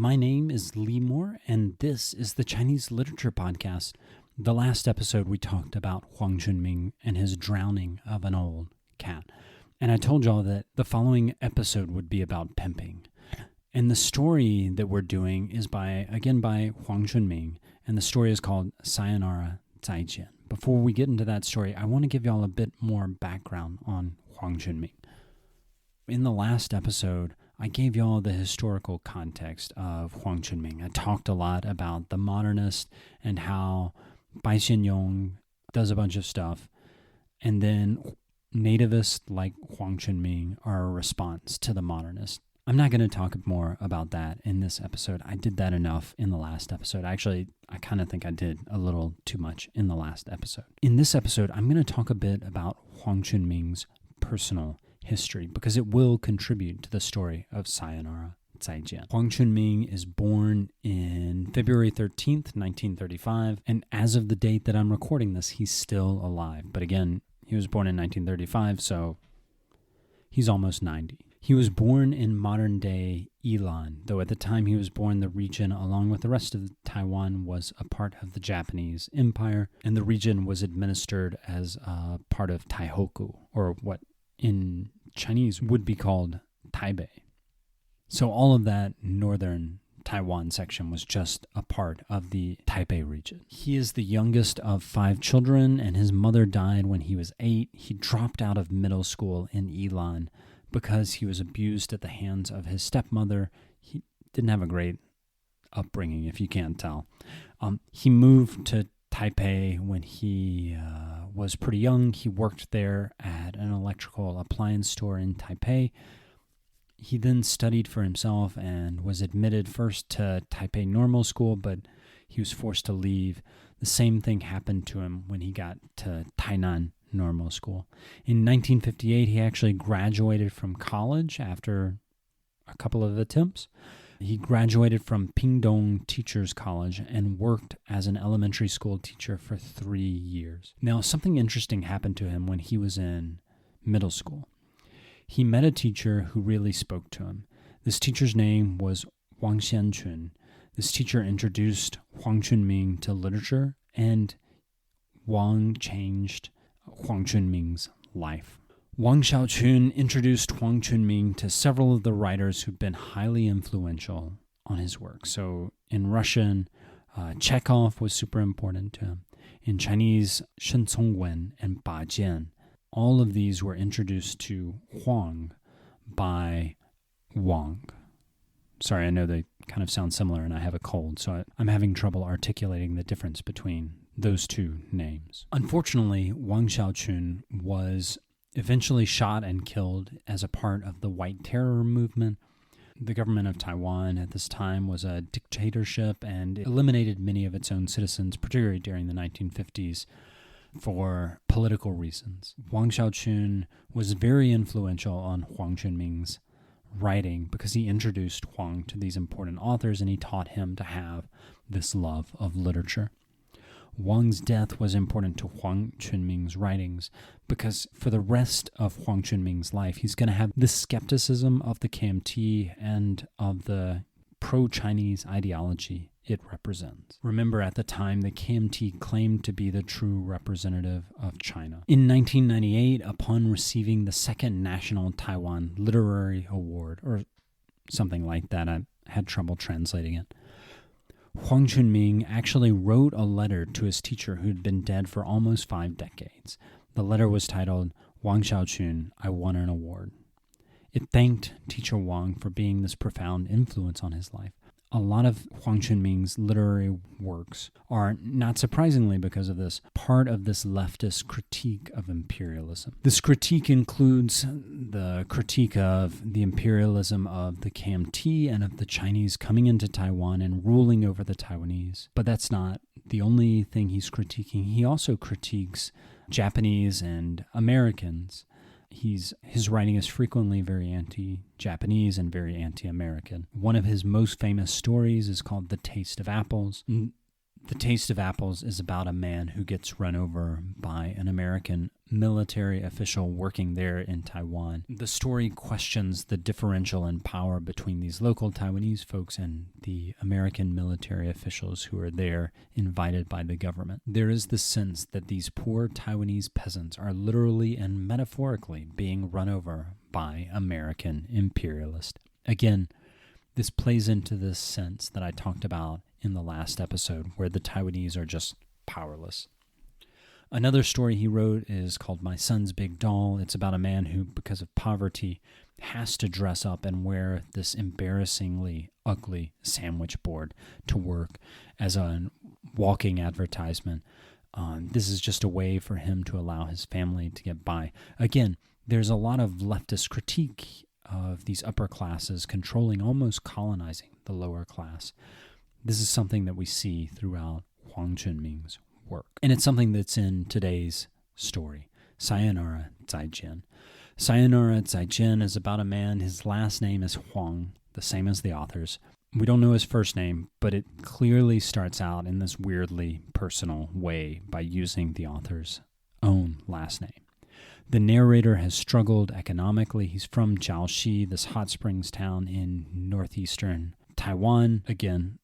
My name is Lee Moore, and this is the Chinese Literature Podcast. The last episode, we talked about Huang Chunming and his drowning of an old cat. And I told y'all that the following episode would be about pimping. And the story that we're doing is by Huang Chunming, and the story is called Sayonara, Zaijian. Before we get into that story, I want to give y'all a bit more background on Huang Chunming. In the last episode, I gave y'all the historical context of Huang Chunming. I talked a lot about the modernist and how Bai Xianyong does a bunch of stuff, and then nativists like Huang Chunming are a response to the modernist. I'm not going to talk more about that in this episode. I did that enough in the last episode. Actually, I kind of think I did a little too much in the last episode. In this episode, I'm going to talk a bit about Huang Chunming's personal history because it will contribute to the story of Sayonara, Zaijian. Huang Chunming is born in February 13th, 1935, and as of the date that I'm recording this, he's still alive. But again, he was born in 1935, so he's almost 90. He was born in modern-day Yilan, though at the time he was born, the region, along with the rest of Taiwan, was a part of the Japanese Empire, and the region was administered as a part of Taihoku, or what in Chinese would be called Taipei. So all of that northern Taiwan section was just a part of the Taipei region. He is the youngest of 5 children, and his mother died when he was 8. He dropped out of middle school in Yilan because he was abused at the hands of his stepmother. He didn't have a great upbringing, if you can't tell. He moved to Taipei when he was pretty young. He worked there at an electrical appliance store in Taipei. He then studied for himself and was admitted first to Taipei Normal School, but he was forced to leave. The same thing happened to him when he got to Tainan Normal School. In 1958, he actually graduated from college after a couple of attempts. He graduated from Pingdong Teachers College and worked as an elementary school teacher for 3 years. Now, something interesting happened to him when he was in middle school. He met a teacher who really spoke to him. This teacher's name was Wang Xianchun. This teacher introduced Huang Chunming to literature, and Wang changed Huang Chunming's life. Wang Xiaochun introduced Huang Chunming to several of the writers who've been highly influential on his work. So in Russian, Chekhov was super important to him. In Chinese, Shen Congwen and Ba Jian. All of these were introduced to Huang by Wang. Sorry, I know they kind of sound similar and I have a cold, so I'm having trouble articulating the difference between those two names. Unfortunately, Wang Xiaochun was eventually shot and killed as a part of the White Terror movement. The government of Taiwan at this time was a dictatorship and eliminated many of its own citizens, particularly during the 1950s, for political reasons. Wang Xiaochun was very influential on Huang Chunming's writing because he introduced Huang to these important authors and he taught him to have this love of literature. Wang's death was important to Huang Chunming's writings because for the rest of Huang Chunming's life, he's going to have this skepticism of the KMT and of the pro-Chinese ideology it represents. Remember, at the time, the KMT claimed to be the true representative of China. In 1998, upon receiving the second National Taiwan Literary Award, or something like that, I had trouble translating it, Huang Chunming actually wrote a letter to his teacher who'd been dead for almost 5 decades. The letter was titled, Wang Xiaochun, I Won an Award. It thanked teacher Wang for being this profound influence on his life. A lot of Huang Chunming's literary works are, not surprisingly because of this, part of this leftist critique of imperialism. This critique includes the critique of the imperialism of the KMT and of the Chinese coming into Taiwan and ruling over the Taiwanese. But that's not the only thing he's critiquing. He also critiques Japanese and Americans. His writing is frequently very anti-Japanese and very anti-American. One of his most famous stories is called The Taste of Apples. The Taste of Apples is about a man who gets run over by an American military official working there in Taiwan. The story questions the differential in power between these local Taiwanese folks and the American military officials who are there invited by the government. There is the sense that these poor Taiwanese peasants are literally and metaphorically being run over by American imperialists. Again, this plays into this sense that I talked about in the last episode, where the Taiwanese are just powerless. Another story he wrote is called My Son's Big Doll. It's about a man who, because of poverty, has to dress up and wear this embarrassingly ugly sandwich board to work as a walking advertisement. This is just a way for him to allow his family to get by. Again, there's a lot of leftist critique of these upper classes controlling, almost colonizing the lower class. This is something that we see throughout Huang Chunming's work. And it's something that's in today's story, Sayonara, Zaijian. Sayonara, Zaijian is about a man, his last name is Huang, the same as the author's. We don't know his first name, but it clearly starts out in this weirdly personal way by using the author's own last name. The narrator has struggled economically. He's from Jiaoxi, this hot springs town in northeastern Taiwan. Again,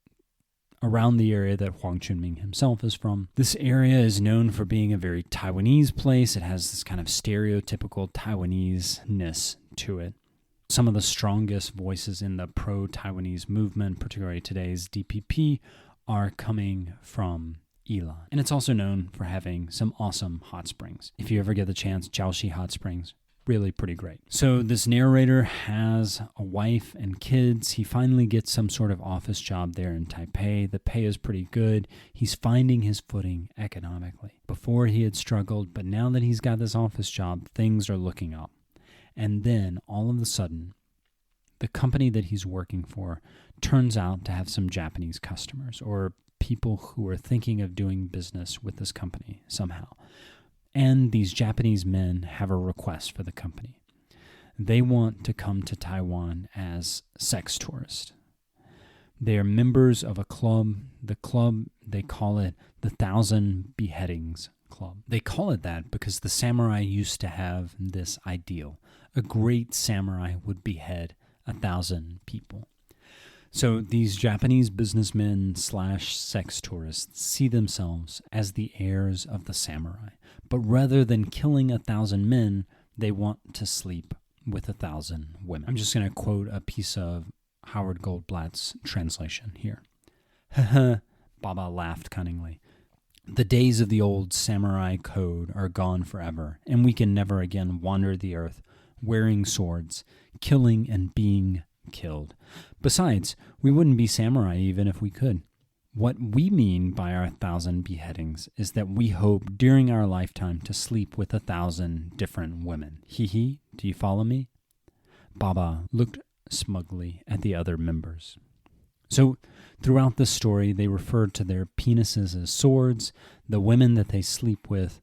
around the area that Huang Chunming himself is from. This area is known for being a very Taiwanese place. It has this kind of stereotypical Taiwanese-ness to it. Some of the strongest voices in the pro-Taiwanese movement, particularly today's DPP, are coming from Ila. And it's also known for having some awesome hot springs. If you ever get the chance, Jiaoxi hot springs, really pretty great. So this narrator has a wife and kids. He finally gets some sort of office job there in Taipei. The pay is pretty good. He's finding his footing economically. Before he had struggled, but now that he's got this office job, things are looking up. And then all of a sudden, the company that he's working for turns out to have some Japanese customers or people who are thinking of doing business with this company somehow. And these Japanese men have a request for the company. They want to come to Taiwan as sex tourists. They are members of a club. The club, they call it the 1,000 Beheadings Club. They call it that because the samurai used to have this ideal. A great samurai would behead 1,000 people. So these Japanese businessmen / sex tourists see themselves as the heirs of the samurai. But rather than killing 1,000 men, they want to sleep with 1,000 women. I'm just going to quote a piece of Howard Goldblatt's translation here. Baba laughed cunningly. The days of the old samurai code are gone forever, and we can never again wander the earth wearing swords, killing and being killed. Besides, we wouldn't be samurai even if we could. What we mean by our 1,000 beheadings is that we hope during our lifetime to sleep with 1,000 different women. Hee, do you follow me? Baba looked smugly at the other members. So throughout the story, they refer to their penises as swords. The women that they sleep with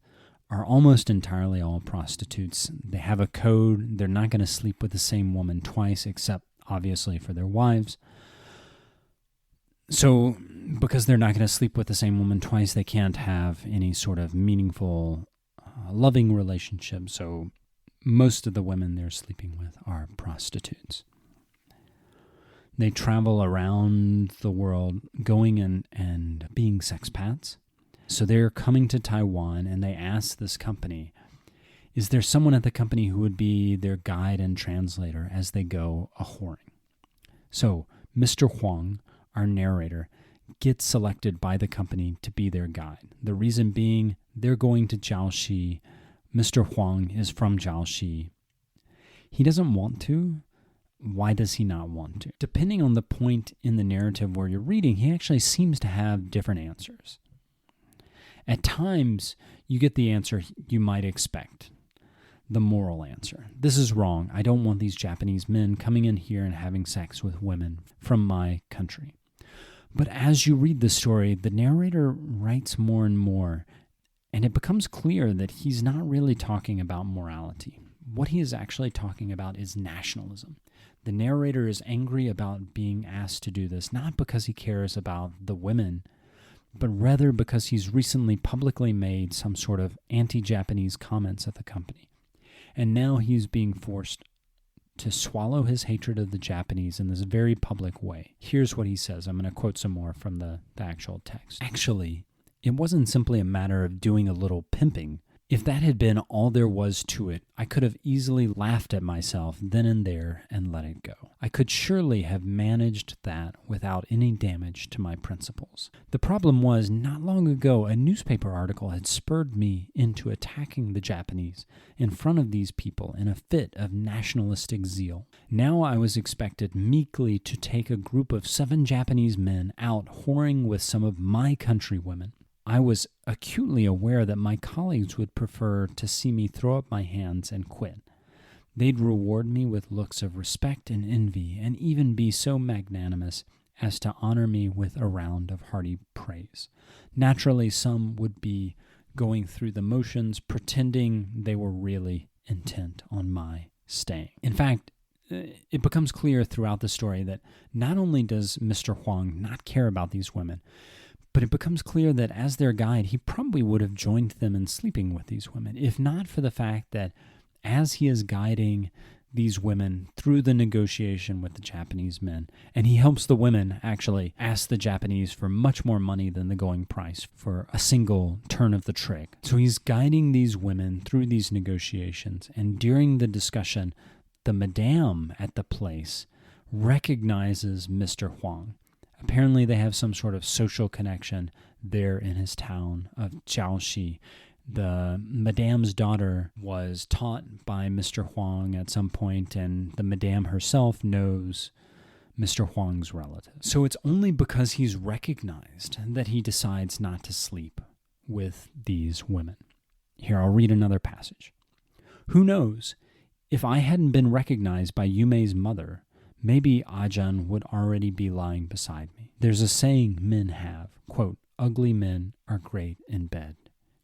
are almost entirely all prostitutes. They have a code. They're not going to sleep with the same woman twice, except obviously for their wives. So because they're not going to sleep with the same woman twice, they can't have any sort of meaningful, loving relationship. So most of the women they're sleeping with are prostitutes. They travel around the world going and being sexpats. So they're coming to Taiwan and they ask this company, is there someone at the company who would be their guide and translator as they go a-whoring? So Mr. Huang, our narrator, gets selected by the company to be their guide. The reason being, they're going to Jiaoxi. Mr. Huang is from Jiaoxi. He doesn't want to. Why does he not want to? Depending on the point in the narrative where you're reading, he actually seems to have different answers. At times, you get the answer you might expect, the moral answer. This is wrong. I don't want these Japanese men coming in here and having sex with women from my country. But as you read the story, the narrator writes more and more, and it becomes clear that he's not really talking about morality. What he is actually talking about is nationalism. The narrator is angry about being asked to do this, not because he cares about the women, but rather because he's recently publicly made some sort of anti-Japanese comments at the company. And now he's being forced to swallow his hatred of the Japanese in this very public way. Here's what he says. I'm going to quote some more from the actual text. Actually, it wasn't simply a matter of doing a little pimping. If that had been all there was to it, I could have easily laughed at myself then and there and let it go. I could surely have managed that without any damage to my principles. The problem was, not long ago, a newspaper article had spurred me into attacking the Japanese in front of these people in a fit of nationalistic zeal. Now I was expected meekly to take a group of 7 Japanese men out whoring with some of my countrywomen. I was acutely aware that my colleagues would prefer to see me throw up my hands and quit. They'd reward me with looks of respect and envy, and even be so magnanimous as to honor me with a round of hearty praise. Naturally, some would be going through the motions, pretending they were really intent on my staying. In fact, it becomes clear throughout the story that not only does Mr. Huang not care about these women, but it becomes clear that as their guide, he probably would have joined them in sleeping with these women, if not for the fact that as he is guiding these women through the negotiation with the Japanese men, and he helps the women actually ask the Japanese for much more money than the going price for a single turn of the trick. So he's guiding these women through these negotiations, and during the discussion, the madame at the place recognizes Mr. Huang. Apparently they have some sort of social connection there in his town of Jiaoxi. The madame's daughter was taught by Mr. Huang at some point, and the madame herself knows Mr. Huang's relative. So it's only because he's recognized that he decides not to sleep with these women. Here, I'll read another passage. Who knows? If I hadn't been recognized by Yumei's mother, maybe Ajahn would already be lying beside me. There's a saying men have, quote, ugly men are great in bed.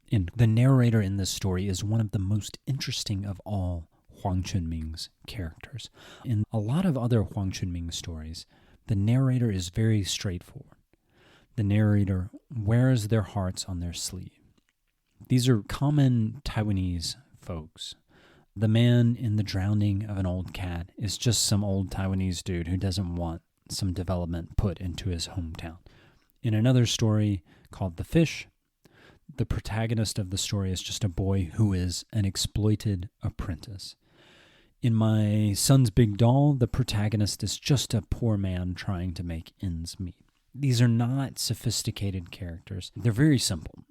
And the narrator in this story is one of the most interesting of all Huang Chunming's characters. In a lot of other Huang Chunming stories, the narrator is very straightforward. The narrator wears their hearts on their sleeve. These are common Taiwanese folks. The man in The Drowning of an Old Cat is just some old Taiwanese dude who doesn't want some development put into his hometown. In another story called The Fish, the protagonist of the story is just a boy who is an exploited apprentice. In My Son's Big Doll, the protagonist is just a poor man trying to make ends meet. These are not sophisticated characters. They're very simple.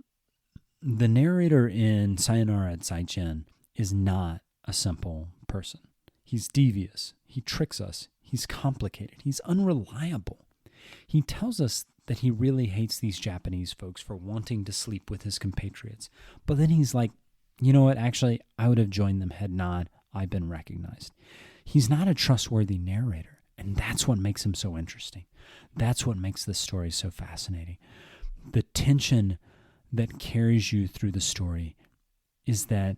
The narrator in Sayonara at Zaijian is not a simple person. He's devious. He tricks us. He's complicated. He's unreliable. He tells us that he really hates these Japanese folks for wanting to sleep with his compatriots. But then he's like, you know what, actually, I would have joined them had not I been recognized. He's not a trustworthy narrator, and that's what makes him so interesting. That's what makes this story so fascinating. The tension that carries you through the story is that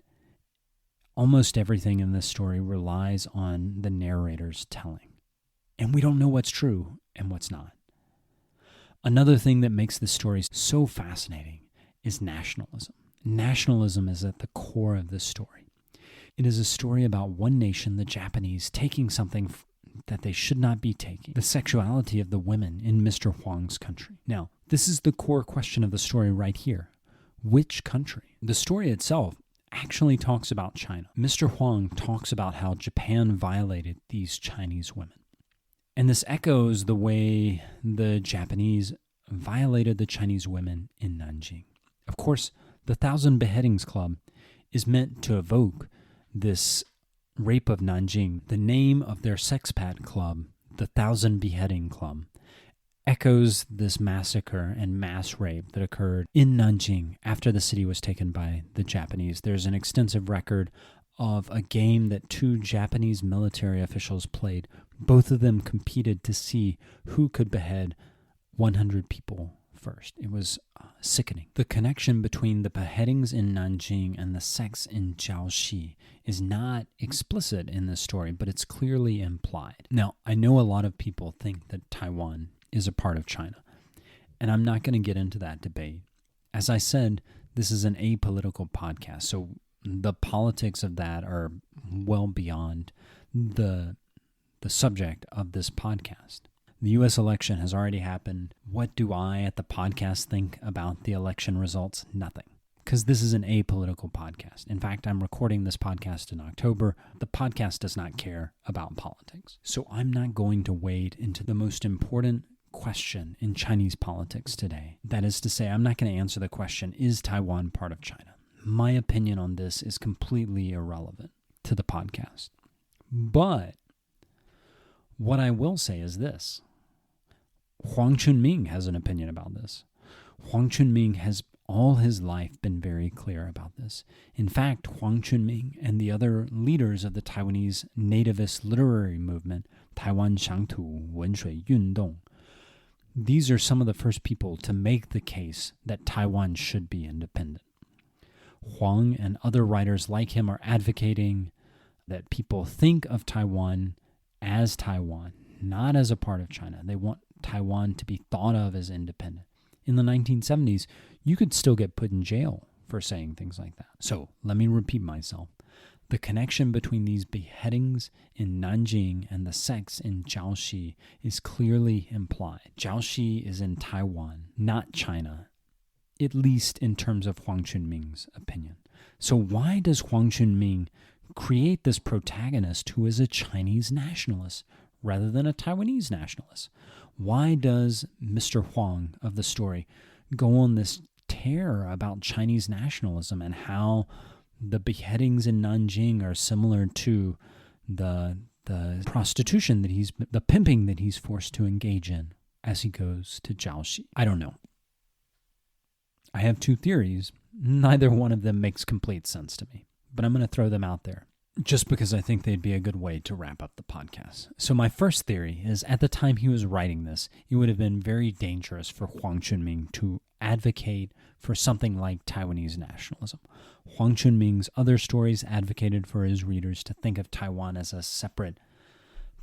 almost everything in this story relies on the narrator's telling. And we don't know what's true and what's not. Another thing that makes this story so fascinating is nationalism. Nationalism is at the core of this story. It is a story about one nation, the Japanese, taking something that they should not be taking. The sexuality of the women in Mr. Huang's country. Now, this is the core question of the story right here. Which country? The story itself actually talks about China. Mr. Huang talks about how Japan violated these Chinese women. And this echoes the way the Japanese violated the Chinese women in Nanjing. Of course, the 1,000 Beheadings Club is meant to evoke this rape of Nanjing. The name of their sexpat club, the 1,000 Beheading Club, echoes this massacre and mass rape that occurred in Nanjing after the city was taken by the Japanese. There's an extensive record of a game that 2 Japanese military officials played. Both of them competed to see who could behead 100 people first. It was sickening. The connection between the beheadings in Nanjing and the sex in Jiaoxi is not explicit in this story, but it's clearly implied. Now, I know a lot of people think that Taiwan is a part of China. And I'm not going to get into that debate. As I said, this is an apolitical podcast, so the politics of that are well beyond the subject of this podcast. The U.S. election has already happened. What do I at the podcast think about the election results? Nothing. Because this is an apolitical podcast. In fact, I'm recording this podcast in October. The podcast does not care about politics. So I'm not going to wade into the most important question in Chinese politics today. That is to say, I'm not going to answer the question, is Taiwan part of China? My opinion on this is completely irrelevant to the podcast. But what I will say is this. Huang Chunming has an opinion about this. Huang Chunming has all his life been very clear about this. In fact, Huang Chunming and the other leaders of the Taiwanese nativist literary movement, Taiwan Xiangtu Wenshui Yundong, these are some of the first people to make the case that Taiwan should be independent. Huang and other writers like him are advocating that people think of Taiwan as Taiwan, not as a part of China. They want Taiwan to be thought of as independent. In the 1970s, you could still get put in jail for saying things like that. So let me repeat myself. The connection between these beheadings in Nanjing and the sects in Jiaoxi is clearly implied. Jiaoxi is in Taiwan, not China, at least in terms of Huang Chunming's opinion. So why does Huang Chunming create this protagonist who is a Chinese nationalist rather than a Taiwanese nationalist? Why does Mr. Huang of the story go on this tear about Chinese nationalism and how the beheadings in Nanjing are similar to the prostitution the pimping that he's forced to engage in as he goes to Jiaoxi? I don't know. I have two theories. Neither one of them makes complete sense to me, but I'm going to throw them out there just because I think they'd be a good way to wrap up the podcast. So my first theory is at the time he was writing this, it would have been very dangerous for Huang Chunming to advocate for something like Taiwanese nationalism. Huang Chunming's other stories advocated for his readers to think of Taiwan as a separate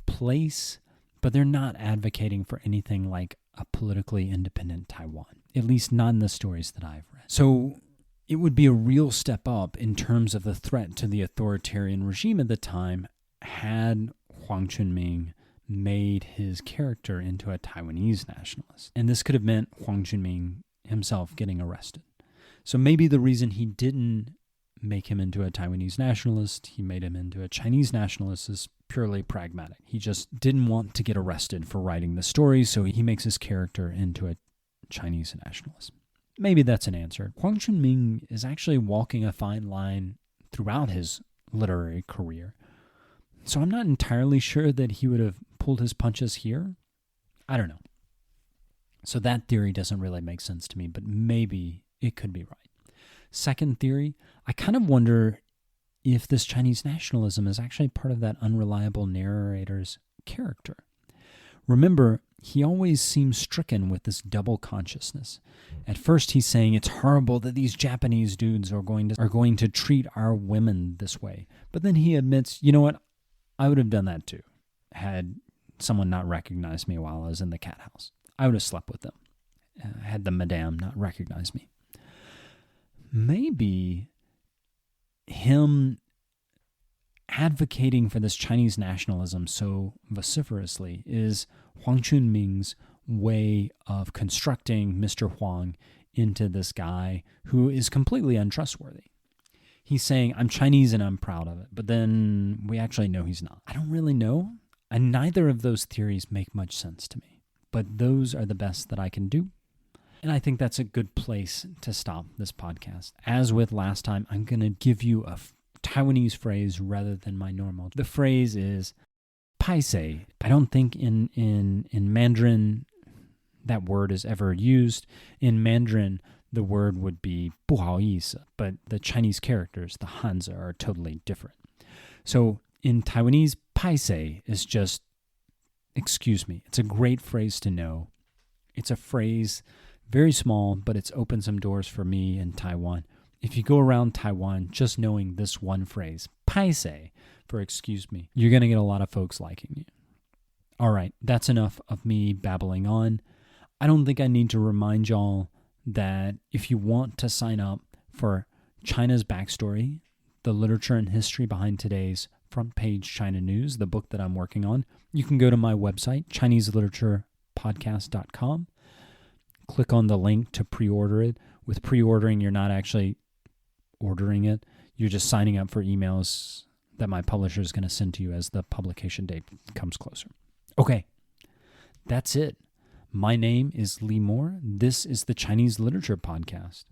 place, but they're not advocating for anything like a politically independent Taiwan, at least not in the stories that I've read. So it would be a real step up in terms of the threat to the authoritarian regime at the time had Huang Chunming made his character into a Taiwanese nationalist. And this could have meant Huang Chunming himself getting arrested. So maybe the reason he didn't make him into a Taiwanese nationalist, he made him into a Chinese nationalist, is purely pragmatic. He just didn't want to get arrested for writing the story, so he makes his character into a Chinese nationalist. Maybe that's an answer. Huang Chunming is actually walking a fine line throughout his literary career. So I'm not entirely sure that he would have pulled his punches here. I don't know. So that theory doesn't really make sense to me, but maybe it could be right. Second theory, I kind of wonder if this Chinese nationalism is actually part of that unreliable narrator's character. Remember, he always seems stricken with this double consciousness. At first, he's saying it's horrible that these Japanese dudes are going to treat our women this way. But then he admits, you know what? I would have done that too, had someone not recognized me while I was in the cat house. I would have slept with them, had the madame not recognized me. Maybe him advocating for this Chinese nationalism so vociferously is Huang Chunming's way of constructing Mr. Huang into this guy who is completely untrustworthy. He's saying, I'm Chinese and I'm proud of it, but then we actually know he's not. I don't really know, and neither of those theories make much sense to me, but those are the best that I can do. And I think that's a good place to stop this podcast. As with last time, I'm going to give you a Taiwanese phrase rather than my normal. The phrase is paisei. I don't think in Mandarin that word is ever used. In Mandarin, the word would be 不好意思, but the Chinese characters, the Hanzi, are totally different. So in Taiwanese, paisei is just, excuse me. It's a great phrase to know. It's a phrase, very small, but it's opened some doors for me in Taiwan. If you go around Taiwan just knowing this one phrase, paisei, for excuse me, you're going to get a lot of folks liking you. All right, that's enough of me babbling on. I don't think I need to remind y'all that if you want to sign up for China's backstory, the literature and history behind today's front page China news, the book that I'm working on, you can go to my website, ChineseLiteraturePodcast.com. Click on the link to pre-order it. With pre-ordering, you're not actually ordering it. You're just signing up for emails that my publisher is going to send to you as the publication date comes closer. Okay, that's it. My name is Lee Moore. This is the Chinese Literature Podcast.